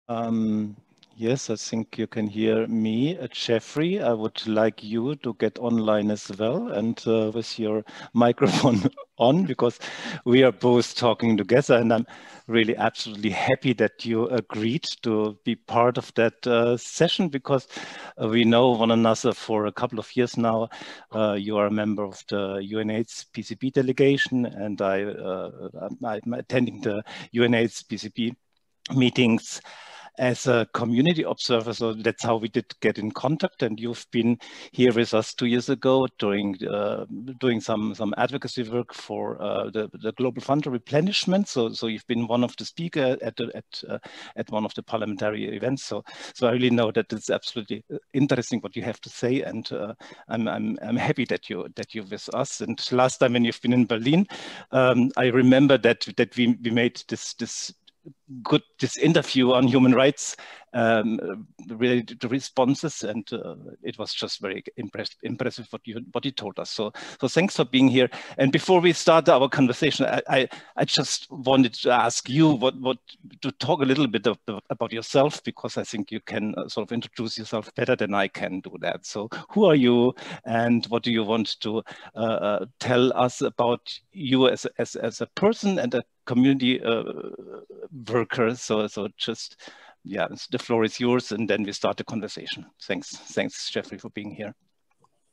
Um, yes, I think you can hear me, Jeffrey. I would like you to get online as well and with your microphone on, because we are both talking together, and I'm really absolutely happy that you agreed to be part of that session, because we know one another for a couple of years now. You are a member of the UNAIDS PCP delegation, and I'm attending the UNAIDS PCP meetings as a community observer. So that's how we did get in contact. And you've been here with us 2 years ago doing some advocacy work for the Global Fund replenishment. So you've been one of the speakers at one of the parliamentary events. So I really know that it's absolutely interesting what you have to say, and I'm happy that you're with us. And last time when you've been in Berlin, I remember that we made this interview on human rights related to responses, and it was just very impressive what you told us. So thanks for being here. And before we start our conversation, I just wanted to ask you what to talk a little bit about yourself, because I think you can sort of introduce yourself better than I can do that. So who are you, and what do you want to tell us about you as a person and a community worker? So just, yeah, the floor is yours, and then we start the conversation. Thanks, Jeffrey, for being here.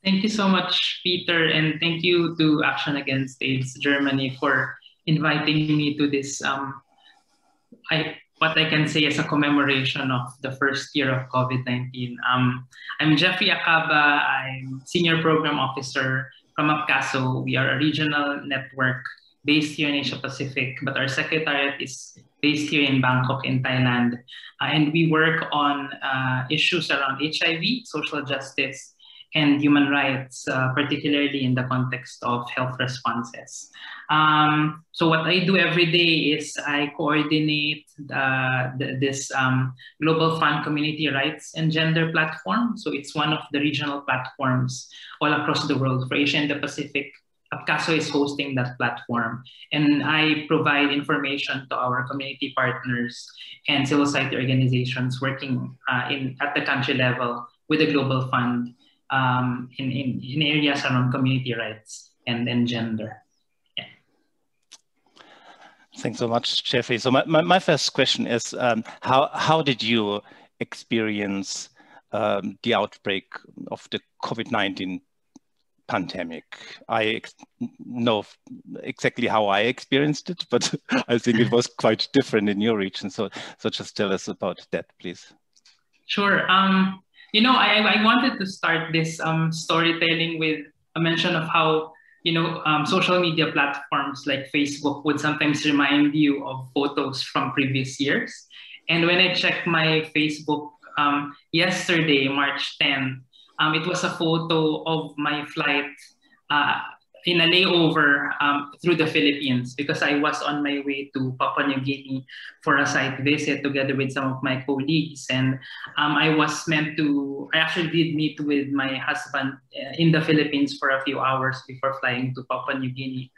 Thank you so much, Peter, and thank you to Action Against AIDS Germany for inviting me to this, what I can say is a commemoration of the first year of COVID-19. I'm Jeffrey Acaba. I'm Senior Program Officer from APCASO. We are a regional network based here in Asia Pacific, but our secretariat is based here in Bangkok in Thailand. And we work on issues around HIV, social justice, and human rights, particularly in the context of health responses. So what I do every day is I coordinate this Global Fund Community Rights and Gender platform. So it's one of the regional platforms all across the world. For Asia and the Pacific, APCASO is hosting that platform. And I provide information to our community partners and civil society organizations working at the country level with the Global Fund in areas around community rights and gender. Yeah. Thanks so much, Jeffrey. So my first question is, how did you experience the outbreak of the COVID-19 pandemic? I know exactly how I experienced it, but I think it was quite different in your region. So just tell us about that, please. Sure. You know, I wanted to start this storytelling with a mention of how, you know, social media platforms like Facebook would sometimes remind you of photos from previous years. And when I checked my Facebook yesterday, March 10th, it was a photo of my flight in a layover through the Philippines, because I was on my way to Papua New Guinea for a site visit together with some of my colleagues. And I actually did meet with my husband in the Philippines for a few hours before flying to Papua New Guinea.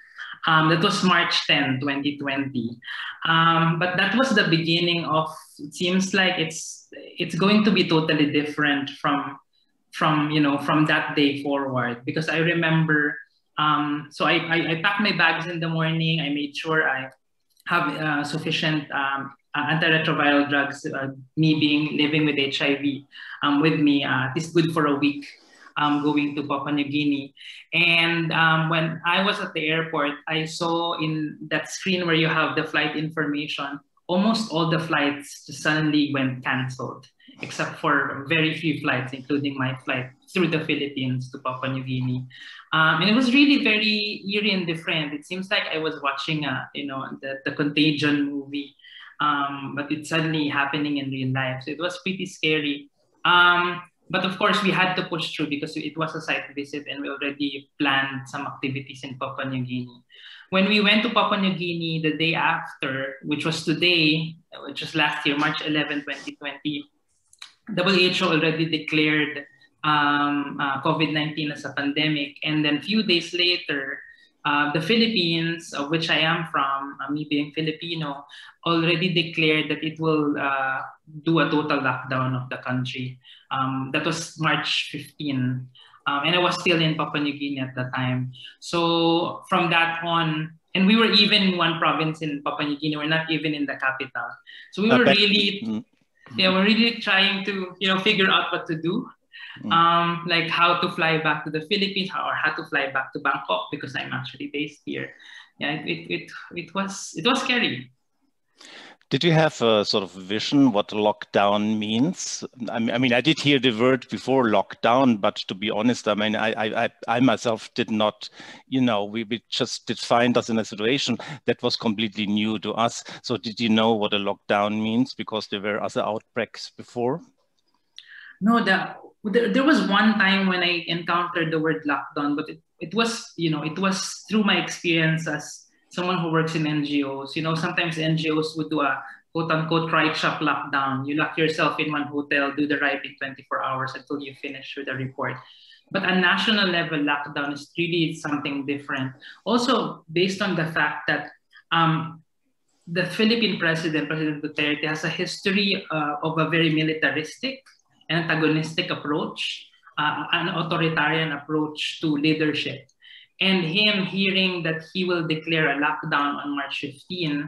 That was March 10, 2020. But that was the beginning of, it seems like it's going to be totally different from that day forward, because I remember, so I packed my bags in the morning. I made sure I have sufficient antiretroviral drugs, me living with HIV with me, at least good for a week, going to Papua New Guinea. And when I was at the airport, I saw in that screen where you have the flight information, almost all the flights just suddenly went canceled, except for very few flights, including my flight through the Philippines to Papua New Guinea. And it was really very eerie and different. It seems like I was watching the Contagion movie, but it's suddenly happening in real life. So it was pretty scary. But of course, we had to push through because it was a site visit and we already planned some activities in Papua New Guinea. When we went to Papua New Guinea the day after, which was today, which was last year, March 11, 2020, WHO already declared COVID-19 as a pandemic. And then a few days later, the Philippines, of which I am from, me being Filipino, already declared that it will do a total lockdown of the country. That was March 15. And I was still in Papua New Guinea at the time. So from that on, and we were even in one province in Papua New Guinea, we're not even in the capital. So we were really, we're really trying to, figure out what to do. Like how to fly back to the Philippines or how to fly back to Bangkok, because I'm actually based here. Yeah, it was scary. Did you have a sort of vision what lockdown means? I mean, I did hear the word before lockdown, but to be honest, I mean, I myself did not, we just did find us in a situation that was completely new to us. So did you know what a lockdown means? Because there were other outbreaks before? No, there was one time when I encountered the word lockdown, but it was, it was through my experience as someone who works in NGOs. Sometimes NGOs would do a quote unquote right shop lockdown. You lock yourself in one hotel, do the right in 24 hours until you finish with the report. But a national level lockdown is really something different. Also, based on the fact that the Philippine President Duterte, has a history of a very militaristic, antagonistic approach, an authoritarian approach to leadership. And him hearing that he will declare a lockdown on March 15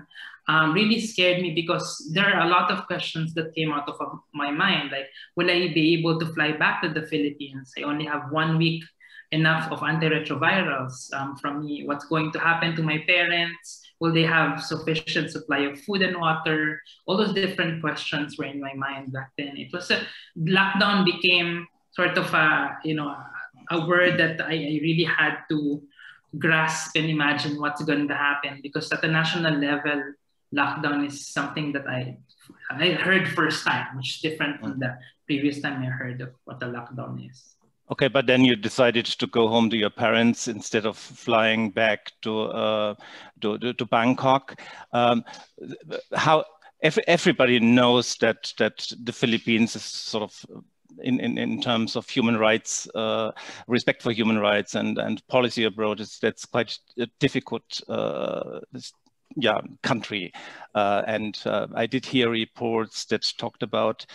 really scared me, because there are a lot of questions that came out of my mind. Like, will I be able to fly back to the Philippines? I only have 1 week enough of antiretrovirals from me. What's going to happen to my parents? Will they have sufficient supply of food and water? All those different questions were in my mind back then. It was lockdown became sort of a word that I really had to grasp and imagine what's going to happen, because at the national level, lockdown is something that I heard first time, which is different from the previous time I heard of what a lockdown is. Okay, but then you decided to go home to your parents instead of flying back to Bangkok. How everybody knows that the Philippines is sort of in terms of human rights, respect for human rights and policy abroad, that's quite a difficult country. And I did hear reports that talked about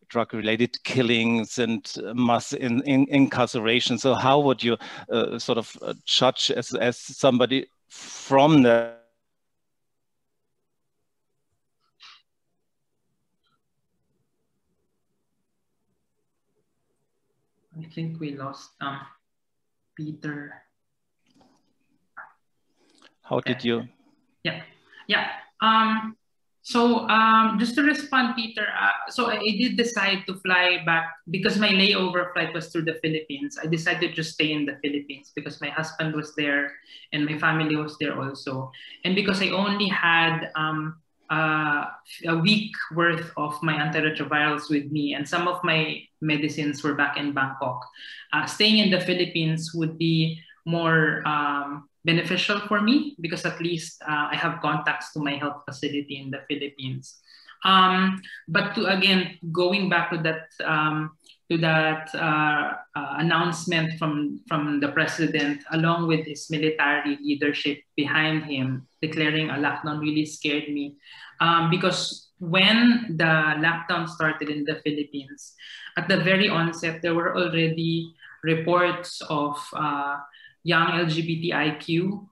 drug-related killings and mass incarceration. So how would you sort of judge as somebody from the... I think we lost Peter. How did you? Yeah. So just to respond, Peter, so I did decide to fly back because my layover flight was through the Philippines. I decided to stay in the Philippines because my husband was there and my family was there also. And because I only had a week worth of my antiretrovirals with me, and some of my medicines were back in Bangkok. Staying in the Philippines would be more beneficial for me, because at least I have contacts to my health facility in the Philippines. But going back to that announcement from the president, along with his military leadership behind him, declaring a lockdown really scared me, because when the lockdown started in the Philippines, at the very onset, there were already reports of young LGBTIQ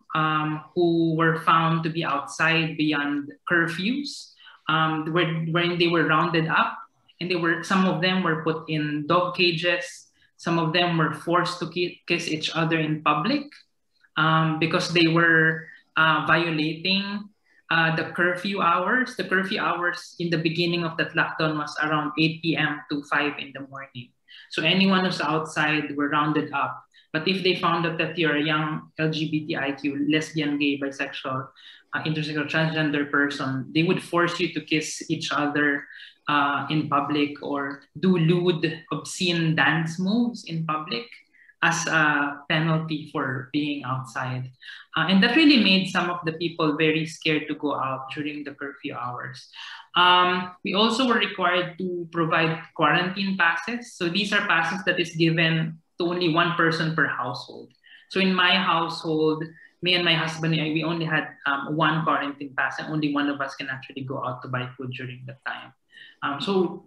who were found to be outside beyond curfews, wherein they were rounded up, and some of them were put in dog cages. Some of them were forced to kiss each other in public because they were violating the curfew hours. The curfew hours in the beginning of that lockdown was around 8 p.m. to 5 in the morning. So anyone who's outside were rounded up. But if they found out that you're a young LGBTIQ, lesbian, gay, bisexual, intersexual, transgender person, they would force you to kiss each other in public or do lewd, obscene dance moves in public as a penalty for being outside. And that really made some of the people very scared to go out during the curfew hours. We also were required to provide quarantine passes. So these are passes that is given to only one person per household. So in my household, me and my husband, we only had one quarantine pass, and only one of us can actually go out to buy food during that time. So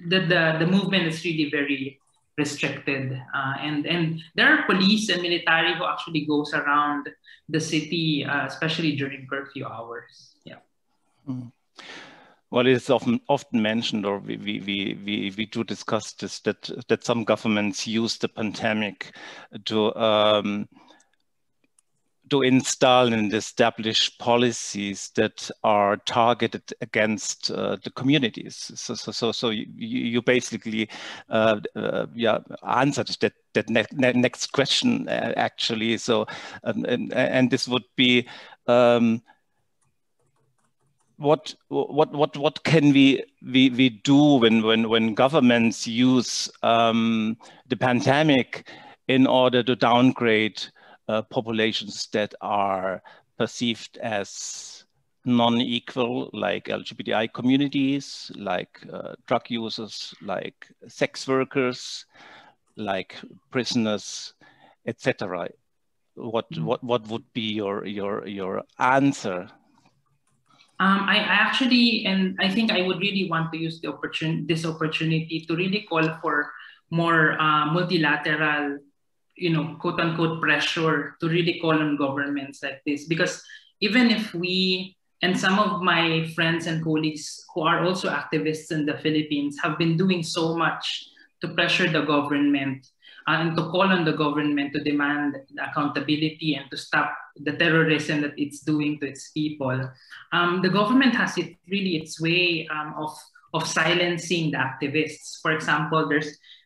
the movement is really very restricted, and there are police and military who actually goes around the city, especially during curfew hours. Yeah. Mm. Well, it is often mentioned, or we do discuss this, that some governments use the pandemic to install and establish policies that are targeted against the communities. So you basically answered that next question actually. So and this would be. What can we do when governments use the pandemic in order to downgrade populations that are perceived as non-equal, like LGBTI communities, like drug users, like sex workers, like prisoners, etc. What would be your answer? I actually, and I think I would really want to use this opportunity to really call for more multilateral, quote unquote, pressure to really call on governments like this. Because even if we, and some of my friends and colleagues who are also activists in the Philippines have been doing so much to pressure the government and to call on the government to demand accountability and to stop the terrorism that it's doing to its people. The government has its way of silencing the activists. For example,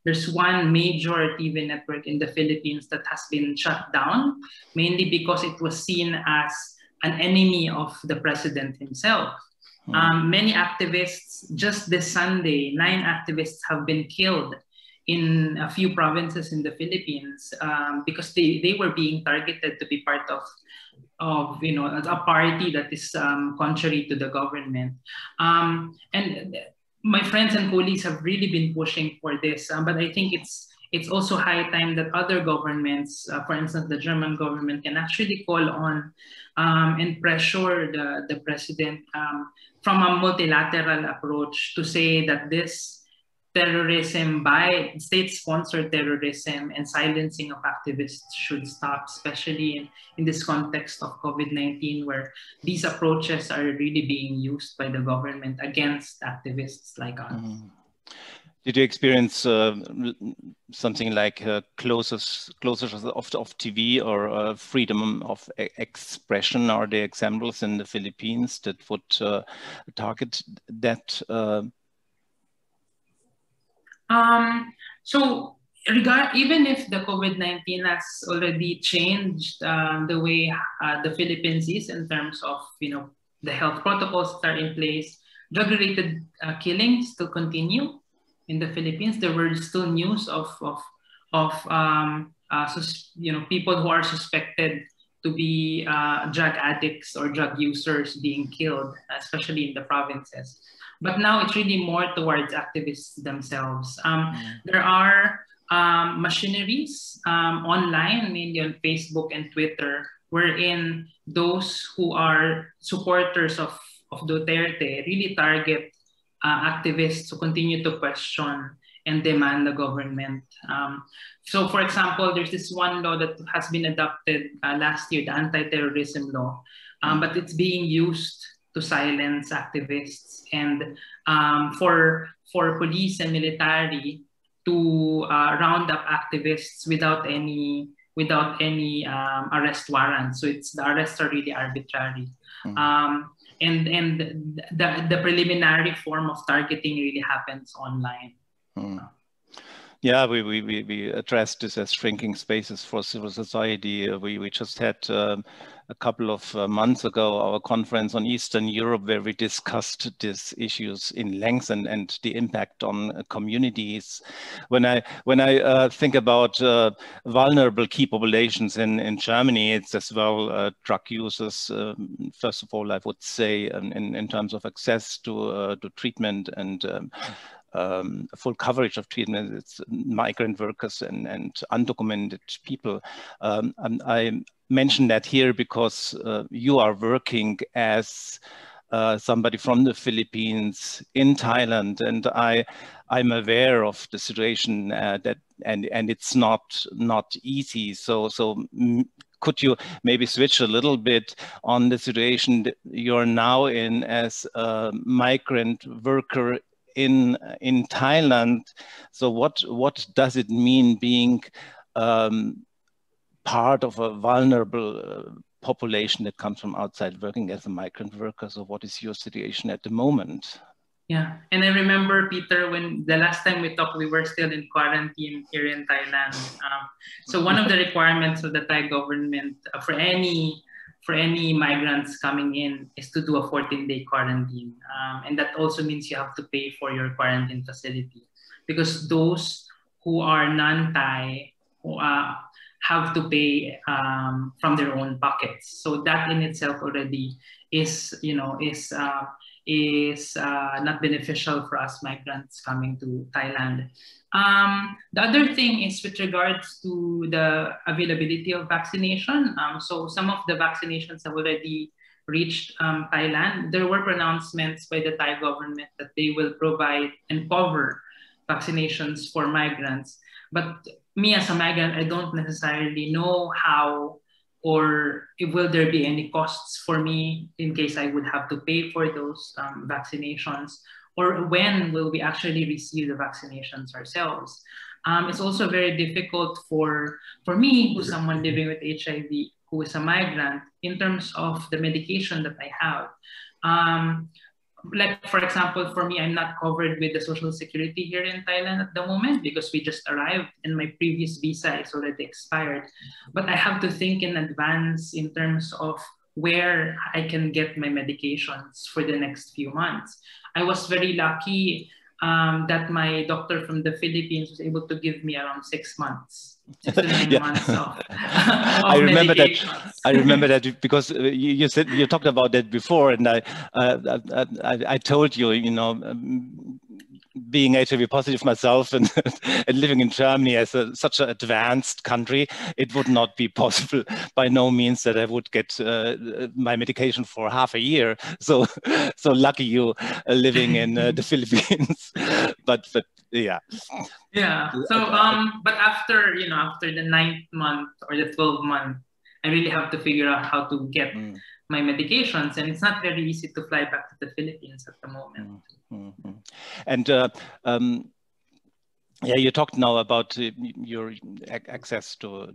there's one major TV network in the Philippines that has been shut down, mainly because it was seen as an enemy of the president himself. Many activists, just this Sunday, 9 activists have been killed in a few provinces in the Philippines because they were being targeted to be part of a party that is contrary to the government. And my friends and colleagues have really been pushing for this, but I think it's also high time that other governments, for instance, the German government, can actually call on and pressure the president from a multilateral approach to say that this terrorism by state-sponsored terrorism and silencing of activists should stop, especially in this context of COVID-19, where these approaches are really being used by the government against activists like us. Mm-hmm. Did you experience something like closures of TV or freedom of expression? Are there examples in the Philippines that would target that? So even if the COVID-19 has already changed the way the Philippines is in terms of the health protocols that are in place, drug-related killings still continue in the Philippines. There were still news of people who are suspected to be drug addicts or drug users being killed, especially in the provinces. But now it's really more towards activists themselves. There are machineries online, mainly on Facebook and Twitter, wherein those who are supporters of Duterte really target activists who continue to question and demand the government. So for example, there's this one law that has been adopted last year, the anti-terrorism law, but it's being used to silence activists and for police and military to round up activists without any arrest warrant. So the arrests are really arbitrary. And the preliminary form of targeting really happens online. Yeah, we addressed this as shrinking spaces for civil society. We just had a couple of months ago our conference on Eastern Europe, where we discussed these issues in length and the impact on communities. When I think about vulnerable key populations in Germany, it's as well drug users. First of all, I would say in terms of access to treatment and full coverage of treatment. It's migrant workers and undocumented people. And I mention that here because you are working as somebody from the Philippines in Thailand, and I'm aware of the situation that and it's not easy. So could you maybe switch a little bit on the situation that you're now in as a migrant worker in Thailand? So what does it mean being part of a vulnerable population that comes from outside working as a migrant worker? So what is your situation at the moment? Yeah, and I remember, Peter, when the last time we talked, we were still in quarantine here in Thailand. So one of the requirements of the Thai government for any migrants coming in is to do a 14-day quarantine, and that also means you have to pay for your quarantine facility, because those who are non-Thai who have to pay from their own pockets. So that in itself already is not beneficial for us migrants coming to Thailand. The other thing is with regards to the availability of vaccination. So some of the vaccinations have already reached Thailand. There were pronouncements by the Thai government that they will provide and cover vaccinations for migrants. But me as a migrant, I don't necessarily know how or will there be any costs for me in case I would have to pay for those vaccinations, or when will we actually receive the vaccinations ourselves? It's also very difficult for me, who's someone living with HIV, who is a migrant, in terms of the medication that I have. Like, for example, for me, I'm not covered with the Social Security here in Thailand at the moment because we just arrived and my previous visa is already expired. But I have to think in advance in terms of where I can get my medications for the next few months. I was very lucky that my doctor from the Philippines was able to give me around 6 months. 6 to 9 months of I remember that. I remember that because you said you talked about that before, and I told you, being HIV positive myself and, and living in Germany as such an advanced country, it would not be possible by no means that I would get my medication for half a year. So lucky you living in the Philippines, but yeah. Yeah. So but after the 9th month or the 12th month, I really have to figure out how to get my medications, and it's not very easy to fly back to the Philippines at the moment. And yeah, you talked now about your access to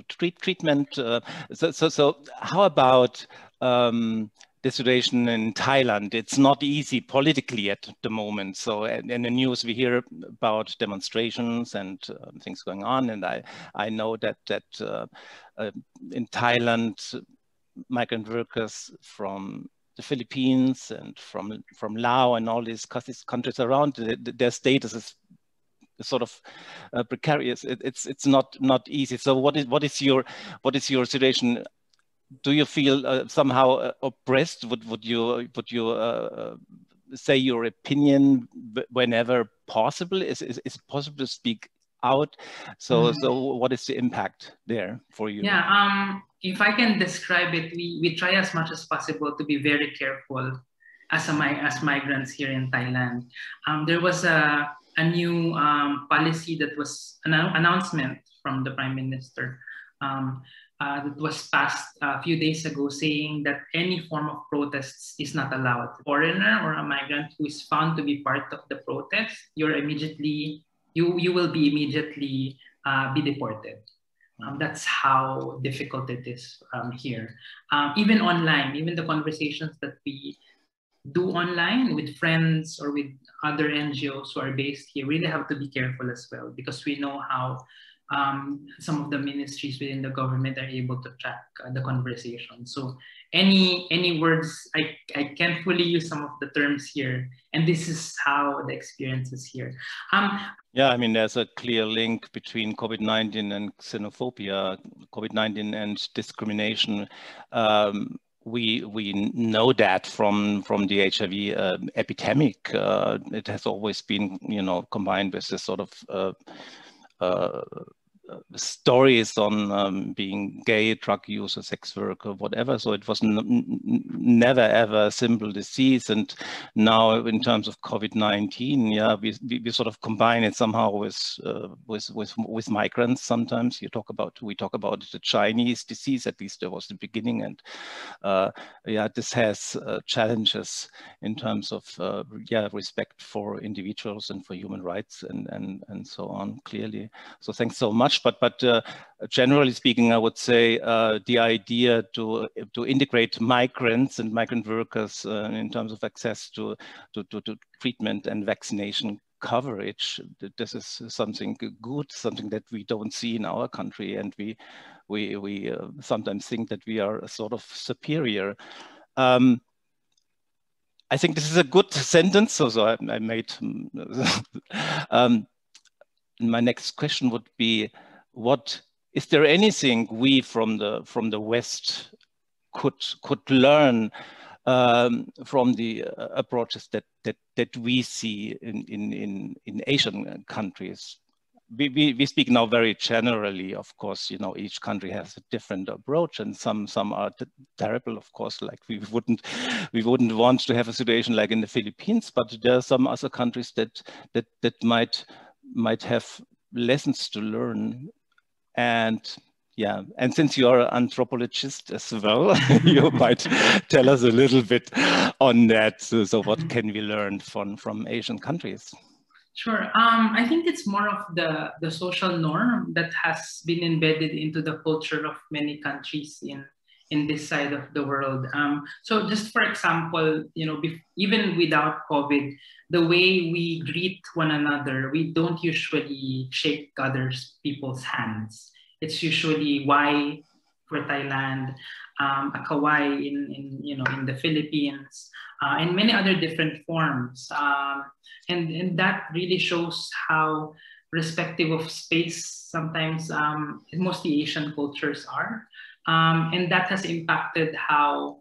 treatment. So how about the situation in Thailand? It's not easy politically at the moment. So in the news we hear about demonstrations and things going on, and I know that in Thailand, migrant workers from the Philippines and from Laos and all these countries around, their status is sort of precarious. It's not easy. So what is your situation? Do you feel somehow oppressed? Would you say your opinion whenever possible? Is it possible to speak out? So what is the impact there for you? Yeah. If I can describe it, we try as much as possible to be very careful as migrants here in Thailand. There was a new policy that was an announcement from the Prime Minister that was passed a few days ago, saying that any form of protests is not allowed. A foreigner or a migrant who is found to be part of the protest, you will be immediately be deported. That's how difficult it is here. Even online, even the conversations that we do online with friends or with other NGOs who are based here really have to be careful as well, because we know how some of the ministries within the government are able to track the conversation. So any words, I can't fully use some of the terms here, and this is how the experience is here. Yeah, I mean, there's a clear link between COVID-19 and xenophobia, COVID-19 and discrimination. we know that from the HIV epidemic. It has always been, you know, combined with this sort of stories on being gay, drug user, sex worker, whatever. So it was never ever a simple disease. And now, in terms of COVID-19, yeah, we sort of combine it somehow with migrants. Sometimes we talk about the Chinese disease. At least there was the beginning, and yeah, this has challenges in terms of yeah, respect for individuals and for human rights and so on. Clearly, so thanks so much. But generally speaking, I would say the idea to integrate migrants and migrant workers in terms of access to treatment and vaccination coverage, this is something good, something that we don't see in our country, and we sometimes think that we are sort of superior. I think this is a good sentence, so I made. My next question would be, is there anything we from the West could learn from the approaches that we see in Asian countries? We speak now very generally, of course. You know, each country has a different approach, and some are terrible, of course. Like we wouldn't want to have a situation like in the Philippines, but there are some other countries that might have lessons to learn. And yeah, and since you are an anthropologist as well, you might tell us a little bit on that. So what can we learn from Asian countries? Sure. I think it's more of the social norm that has been embedded into the culture of many countries in this side of the world. So just for example, you know, even without COVID, the way we greet one another, we don't usually shake people's hands. It's usually wai for Thailand, akawai in the Philippines, and many other different forms. And that really shows how respective of space sometimes mostly Asian cultures are. And that has impacted how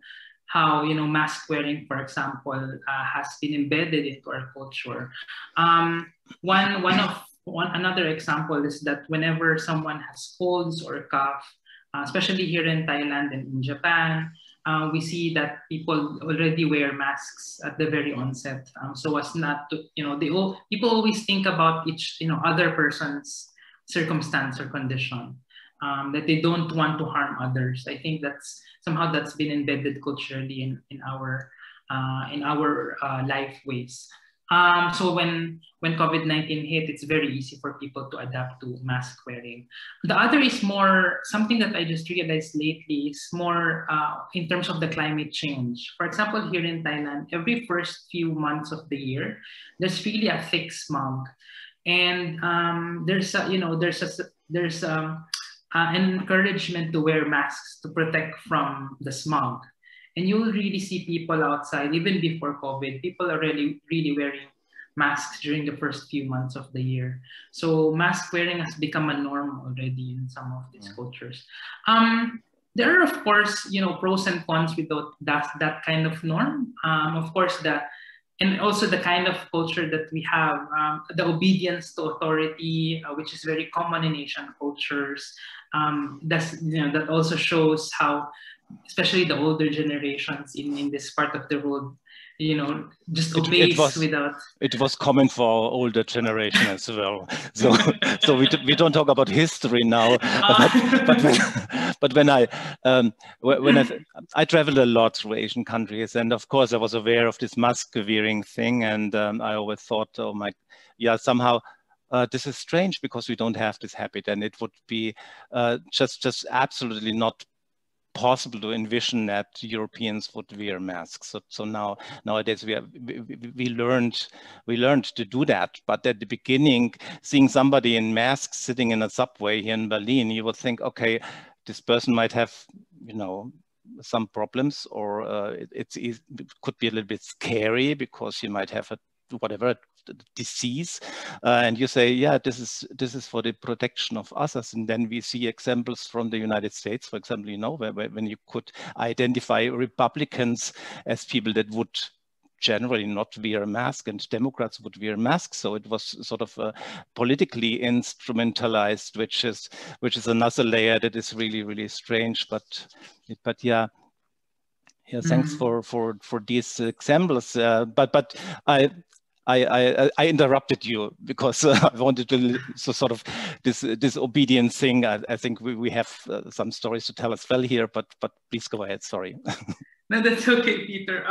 mask wearing, for example, has been embedded into our culture. Another example is that whenever someone has colds or cough, especially here in Thailand and in Japan, we see that people already wear masks at the very onset, so as not to, people always think about other person's circumstance or condition, that they don't want to harm others. I think that's been embedded culturally in our life ways. So when COVID-19 hit, it's very easy for people to adapt to mask wearing. The other is more something that I just realized lately is more in terms of the climate change. For example, here in Thailand, every first few months of the year, there's really a thick smog, and there's an encouragement to wear masks to protect from the smog. And you'll really see people outside, even before COVID, people are really, really wearing masks during the first few months of the year. So mask wearing has become a norm already in some of these cultures. There are, of course, pros and cons with that kind of norm. Of course, and also the kind of culture that we have, the obedience to authority, which is very common in Asian cultures. That also shows how, especially the older generations in this part of the world, just obeys without. It was common for our older generation as well. So we don't talk about history now. But when I traveled a lot through Asian countries, and of course I was aware of this mask wearing thing, and I always thought, somehow. This is strange because we don't have this habit, and it would be just absolutely not possible to envision that Europeans would wear masks. So nowadays we learned to do that. But at the beginning, seeing somebody in masks sitting in a subway here in Berlin, you would think, okay, this person might have, some problems, or it could be a little bit scary because he might have a whatever disease, and you say, yeah, this is for the protection of others. And then we see examples from the United States, for example, you know, where when you could identify Republicans as people that would generally not wear a mask, and Democrats would wear masks. So it was sort of politically instrumentalized, which is another layer that is really, really strange. But yeah, thanks for these examples. But I interrupted you because I wanted to sort of this obedience thing. I think we have some stories to tell as well here, but please go ahead. Sorry. No, that's okay, Peter.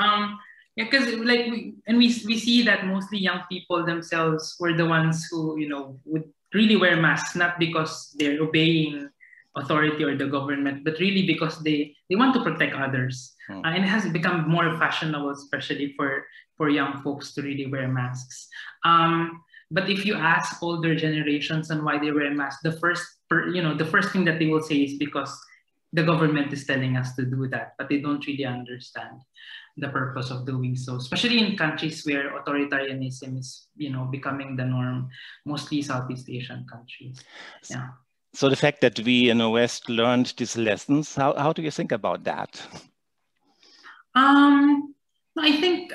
Yeah, because like we see that mostly young people themselves were the ones who, you know, would really wear masks, not because they're obeying authority or the government, but really because they want to protect others. And it has become more fashionable, especially for young folks, to really wear masks. But if you ask older generations on why they wear masks, the first thing that they will say is because the government is telling us to do that, but they don't really understand the purpose of doing so, especially in countries where authoritarianism is, you know, becoming the norm, mostly Southeast Asian countries. Yeah. So the fact that we in the West learned these lessons, how do you think about that? I think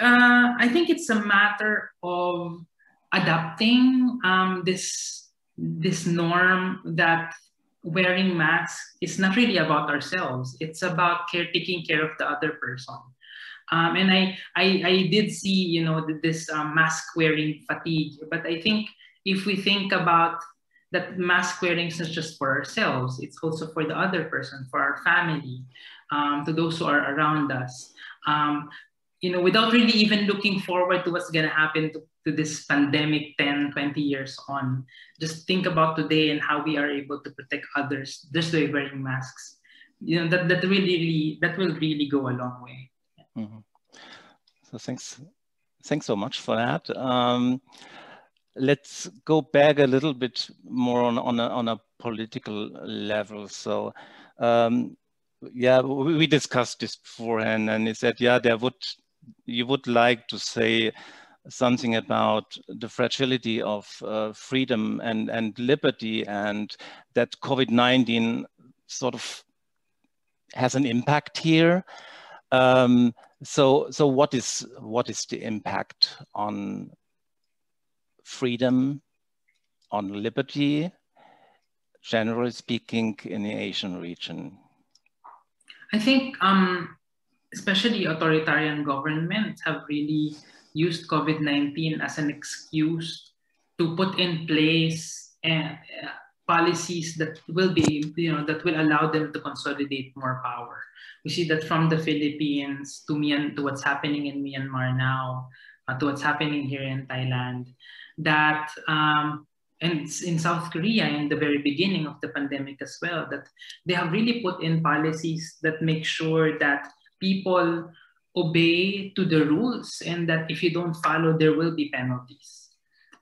it's a matter of adapting this norm that wearing masks is not really about ourselves. It's about taking care of the other person. And I did see, you know, this mask wearing fatigue, but I think if we think about that, mask wearing is not just for ourselves, it's also for the other person, for our family, to those who are around us. You know, without really even looking forward to what's going to happen to this pandemic 10, 20 years on, just think about today and how we are able to protect others just by wearing masks. You know, that will really go a long way. Mm-hmm. So thanks so much for that. Let's go back a little bit more on a political level. So yeah, we discussed this beforehand, and he said, yeah, you would like to say something about the fragility of freedom and liberty, and that COVID-19 sort of has an impact here. So what is the impact on freedom, on liberty, generally speaking, in the Asian region? I think especially authoritarian governments have really used COVID-19 as an excuse to put in place policies that will be, you know, that will allow them to consolidate more power. We see that from the Philippines to what's happening in Myanmar now, to what's happening here in Thailand, that and in South Korea in the very beginning of the pandemic as well, that they have really put in policies that make sure that people obey to the rules, and that if you don't follow, there will be penalties.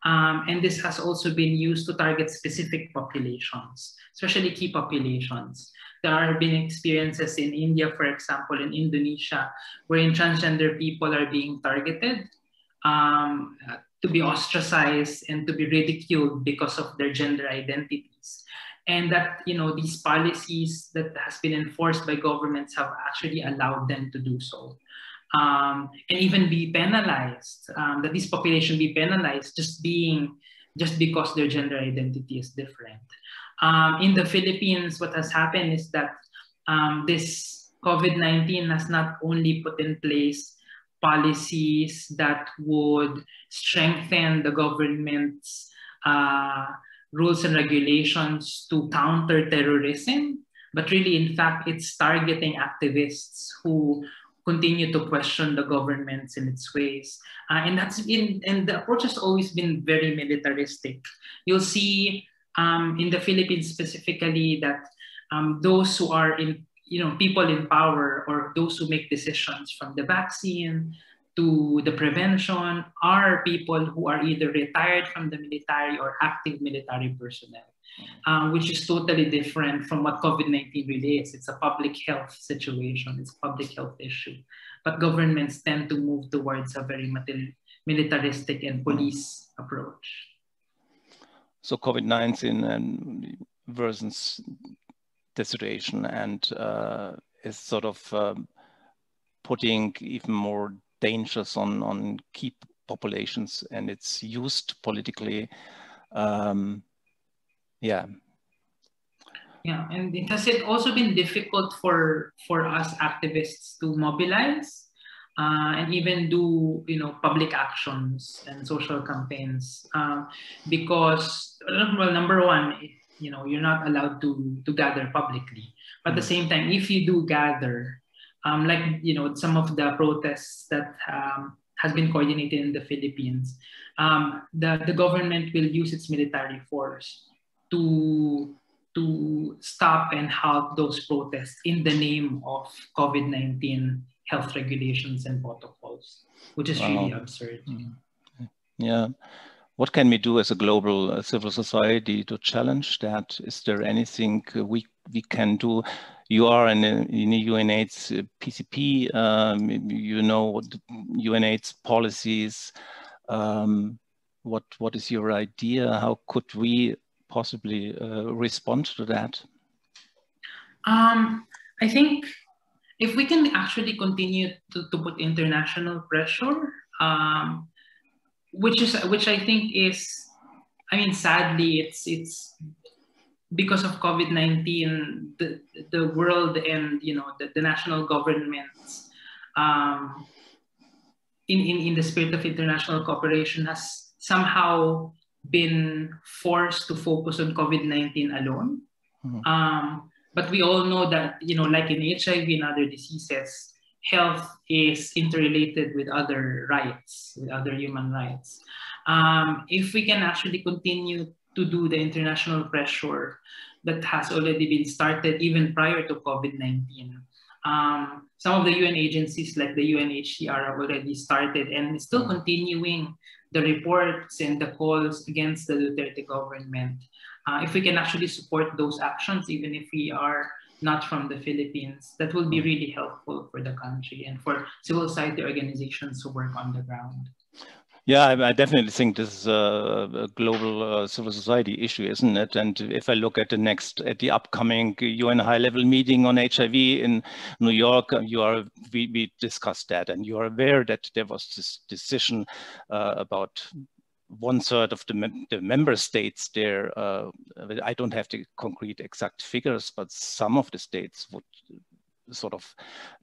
And this has also been used to target specific populations, especially key populations. There have been experiences in India, for example, in Indonesia, wherein transgender people are being targeted to be ostracized and to be ridiculed because of their gender identities. And that, you know, these policies that has been enforced by governments have actually allowed them to do so. And even be penalized, that this population be penalized just because their gender identity is different. In the Philippines, what has happened is that this COVID-19 has not only put in place policies that would strengthen the government's rules and regulations to counter terrorism, but really, in fact, it's targeting activists who continue to question the governments in its ways. And the approach has always been very militaristic. You'll see in the Philippines specifically that those who are people in power, or those who make decisions from the vaccine to the prevention, are people who are either retired from the military or active military personnel, which is totally different from what COVID-19 really is. It's a public health situation, it's a public health issue. But governments tend to move towards a very militaristic and police approach. So COVID-19 worsens the situation and is sort of putting even more dangers on key populations, and it's used politically. Yeah, and it has also been difficult for us activists to mobilize and even do public actions and social campaigns because well, number one, you're not allowed to gather publicly. But at the same time, if you do gather, like some of the protests that has been coordinated in the Philippines, the government will use its military force to stop and halt those protests in the name of COVID-19 health regulations and protocols, which is really absurd. Yeah. What can we do as a global civil society to challenge that? Is there anything we can do? You are in UNAIDS PCP, you know UNAIDS policies. What is your idea? How could we possibly respond to that? I think if we can actually continue to put international pressure, which I think is, I mean, sadly, it's because of COVID-19, the world and the national governments, in the spirit of international cooperation, has somehow been forced to focus on COVID-19 alone. But we all know that, like in HIV and other diseases, health is interrelated with other rights, with other human rights. If we can actually continue to do the international pressure that has already been started even prior to COVID-19, some of the UN agencies like the UNHCR have already started and still continuing the reports and the calls against the Duterte government. If we can actually support those actions, even if we are not from the Philippines, that will be really helpful for the country and for civil society organizations who work on the ground. Yeah, I definitely think this is a global civil society issue, isn't it? And if I look at the upcoming UN high-level meeting on HIV in New York, we discussed that, and you are aware that there was this decision about 1/3 of the member states there. I don't have the concrete exact figures, but some of the states would sort of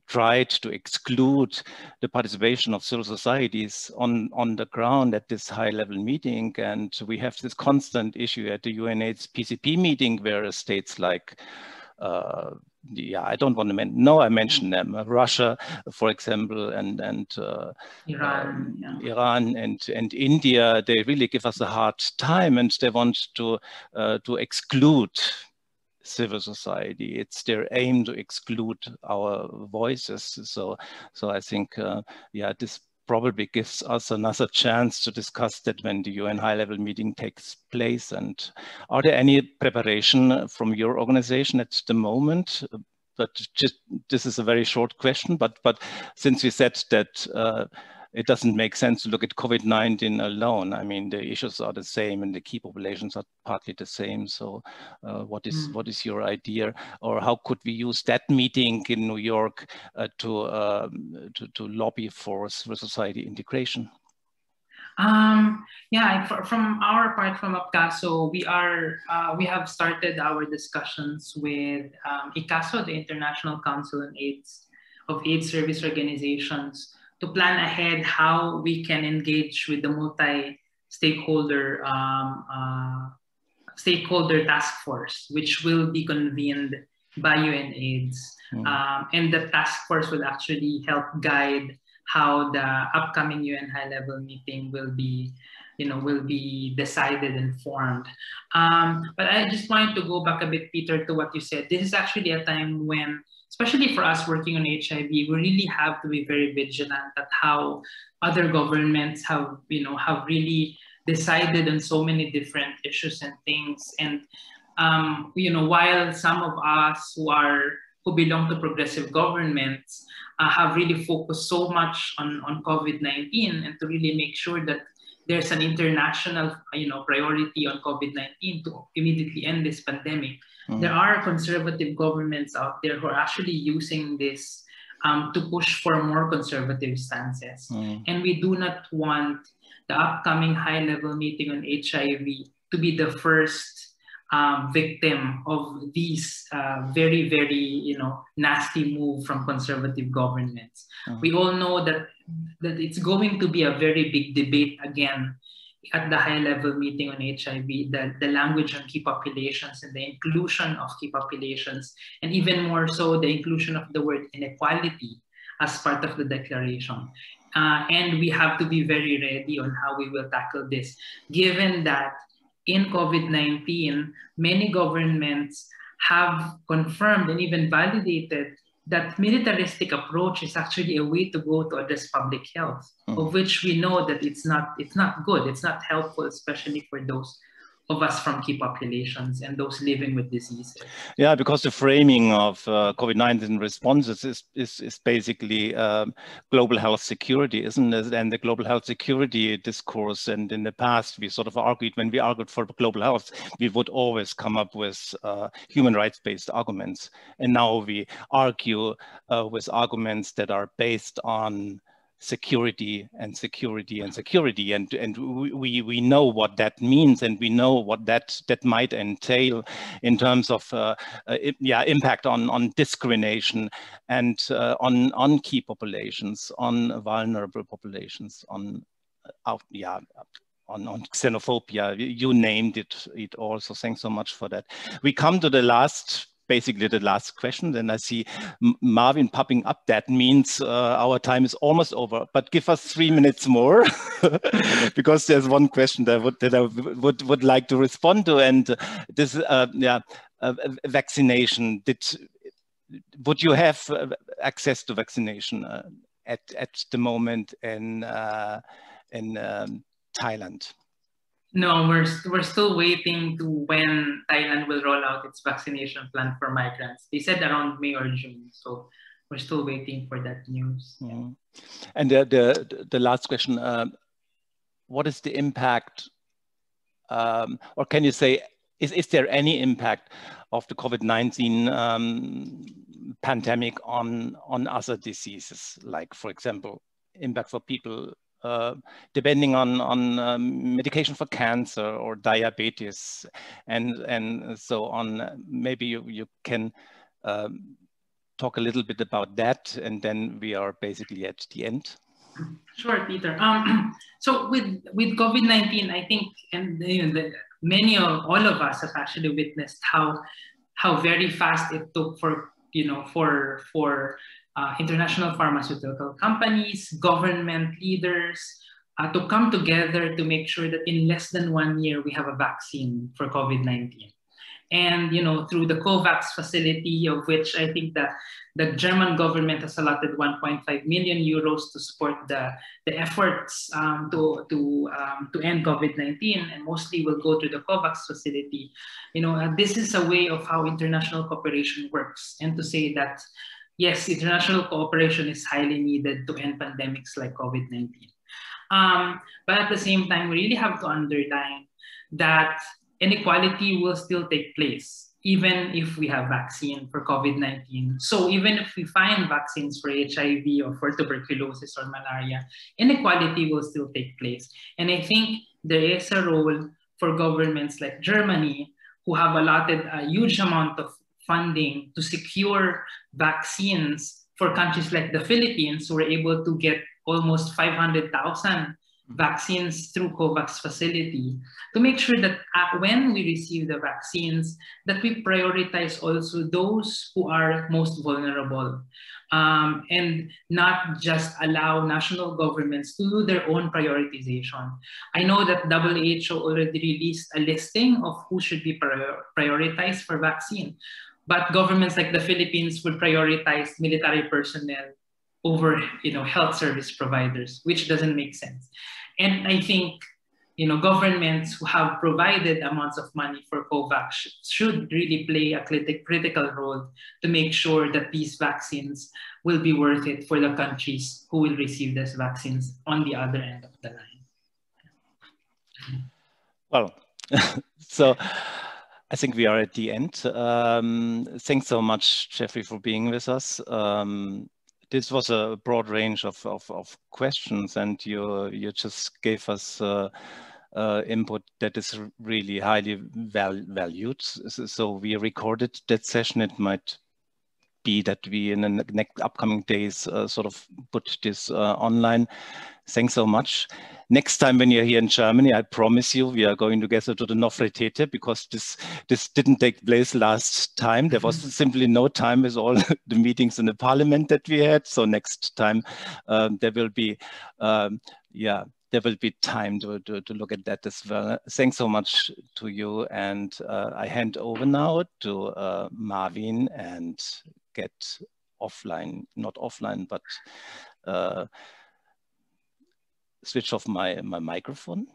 tried to exclude the participation of civil societies on the ground at this high-level meeting. And we have this constant issue at the UNAIDS PCP meeting where states like, I don't want to I mentioned them, Russia, for example, and Iran and India, they really give us a hard time, and they want to exclude civil society. It's their aim to exclude our voices. So I think, this probably gives us another chance to discuss that when the UN high-level meeting takes place. And are there any preparation from your organization at the moment? But this is a very short question, but since we said that it doesn't make sense to look at COVID-19 alone. I mean, the issues are the same and the key populations are partly the same. So what is your idea, or how could we use that meeting in New York to lobby for civil society integration? From our part, from APCASO, we have started our discussions with ICASO, the International Council on AIDS, of AIDS Service Organizations, to plan ahead how we can engage with the multi-stakeholder task force, which will be convened by UNAIDS. And the task force will actually help guide how the upcoming UN high-level meeting will be decided and formed. But I just wanted to go back a bit, Peter, to what you said. This is actually a time when, especially for us working on HIV, we really have to be very vigilant at how other governments have really decided on so many different issues and things. And while some of us who are who belong to progressive governments have really focused so much on COVID-19 and to really make sure that there's an international priority on COVID-19 to immediately end this pandemic. There are conservative governments out there who are actually using this to push for more conservative stances. And we do not want the upcoming high-level meeting on HIV to be the first victim of these very, very nasty move from conservative governments. We all know that it's going to be a very big debate again at the high-level meeting on HIV, the language on key populations and the inclusion of key populations, and even more so the inclusion of the word inequality as part of the declaration. And we have to be very ready on how we will tackle this, given that in COVID-19, many governments have confirmed and even validated that militaristic approach is actually a way to go to address public health, of which we know that it's not good, it's not helpful, especially for those of us from key populations and those living with diseases. Yeah, because the framing of COVID-19 responses is basically global health security, isn't it? And the global health security discourse, and in the past we sort of argued, when we argued for global health, we would always come up with human rights-based arguments. And now we argue with arguments that are based on security and security and security, and we know what that means, and we know what that might entail in terms of impact on discrimination and on key populations, on vulnerable populations, on xenophobia. You named it all, so thanks so much for that. We come to the last question. Then I see Marvin popping up. That means our time is almost over, but give us 3 minutes more because there's one question that I would like to respond to. And this, vaccination. Would you have access to vaccination at the moment in Thailand? No, we're still waiting to when Thailand will roll out its vaccination plan for migrants. They said around May or June, so we're still waiting for that news. And the last question: what is the impact, or can you say, is there any impact of the COVID-19 pandemic on other diseases, like, for example, impact for people depending on medication for cancer or diabetes and so on? Maybe you can talk a little bit about that, and then we are basically at the end. Sure, Peter. So with COVID-19, I think, and all of us have actually witnessed how very fast it took for international pharmaceutical companies, government leaders to come together to make sure that in less than 1 year we have a vaccine for COVID-19. And through the COVAX facility, of which I think the German government has allotted 1.5 million euros to support the efforts to end COVID-19, and mostly will go to the COVAX facility. This is a way of how international cooperation works, and to say that yes, international cooperation is highly needed to end pandemics like COVID-19. But at the same time, we really have to underline that inequality will still take place, even if we have vaccine for COVID-19. So even if we find vaccines for HIV or for tuberculosis or malaria, inequality will still take place. And I think there is a role for governments like Germany, who have allotted a huge amount of funding to secure vaccines for countries like the Philippines, who were able to get almost 500,000 vaccines through COVAX facility, to make sure that when we receive the vaccines, that we prioritize also those who are most vulnerable, and not just allow national governments to do their own prioritization. I know that WHO already released a listing of who should be prioritized for vaccine, but governments like the Philippines would prioritize military personnel over health service providers, which doesn't make sense. And I think governments who have provided amounts of money for COVAX should really play a critical role to make sure that these vaccines will be worth it for the countries who will receive these vaccines on the other end of the line. Well, so I think we are at the end. Thanks so much, Jeffrey, for being with us. This was a broad range of questions, and you just gave us input that is really highly valued. So we recorded that session. It might be that we in the next upcoming days sort of put this online. Thanks so much. Next time when you're here in Germany, I promise you we are going together to the Nofretete, because this didn't take place last time. There was simply no time with all the meetings in the parliament that we had. So next time there will be there will be time to look at that as well. Thanks so much to you, and I hand over now to Marvin and get offline, not offline, but switch off my microphone.